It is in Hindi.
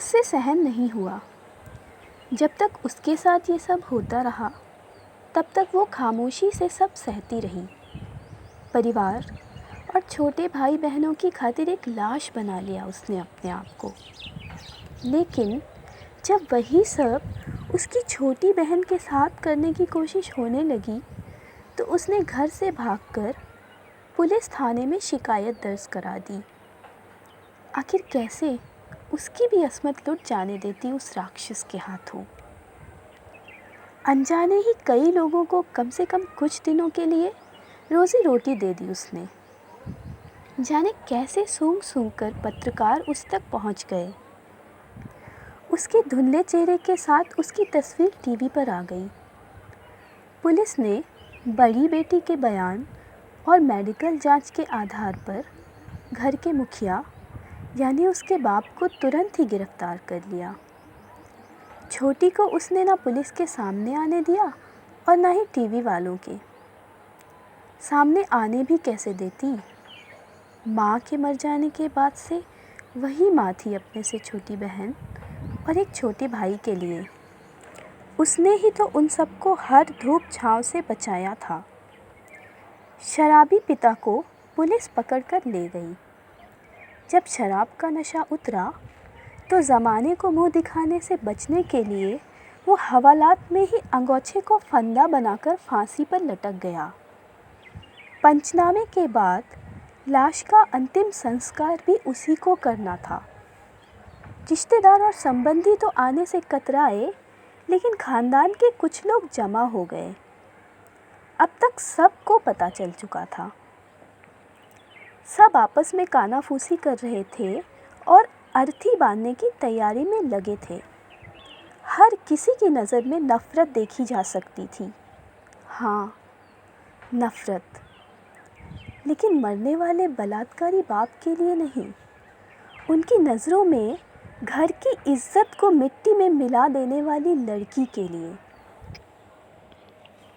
उससे सहन नहीं हुआ। जब तक उसके साथ ये सब होता रहा तब तक वो खामोशी से सब सहती रही। परिवार और छोटे भाई बहनों की खातिर एक लाश बना लिया उसने अपने आप को। लेकिन जब वही सब उसकी छोटी बहन के साथ करने की कोशिश होने लगी तो उसने घर से भागकर पुलिस थाने में शिकायत दर्ज करा दी। आखिर कैसे उसकी भी अस्मत लुट जाने देती उस राक्षस के हाथों। अनजाने ही कई लोगों को कम से कम कुछ दिनों के लिए रोजी रोटी दे दी उसने। जाने कैसे सूंघ सूंघ कर पत्रकार उस तक पहुंच गए। उसके धुंधले चेहरे के साथ उसकी तस्वीर टीवी पर आ गई। पुलिस ने बड़ी बेटी के बयान और मेडिकल जांच के आधार पर घर के मुखिया यानी उसके बाप को तुरंत ही गिरफ्तार कर लिया। छोटी को उसने ना पुलिस के सामने आने दिया और ना ही टीवी वालों के सामने आने भी कैसे देती। माँ के मर जाने के बाद से वही माँ थी अपने से छोटी बहन और एक छोटे भाई के लिए। उसने ही तो उन सबको हर धूप छाँव से बचाया था। शराबी पिता को पुलिस पकड़कर ले गई। जब शराब का नशा उतरा तो ज़माने को मुंह दिखाने से बचने के लिए वो हवालात में ही अंगोछे को फंदा बनाकर फांसी पर लटक गया। पंचनामे के बाद लाश का अंतिम संस्कार भी उसी को करना था। रिश्तेदार और संबंधी तो आने से कतराए, लेकिन खानदान के कुछ लोग जमा हो गए। अब तक सबको पता चल चुका था। सब आपस में कानाफूसी कर रहे थे और अर्थी बांधने की तैयारी में लगे थे। हर किसी की नज़र में नफ़रत देखी जा सकती थी। हाँ, नफ़रत, लेकिन मरने वाले बलात्कारी बाप के लिए नहीं। उनकी नज़रों में घर की इज्जत को मिट्टी में मिला देने वाली लड़की के लिए।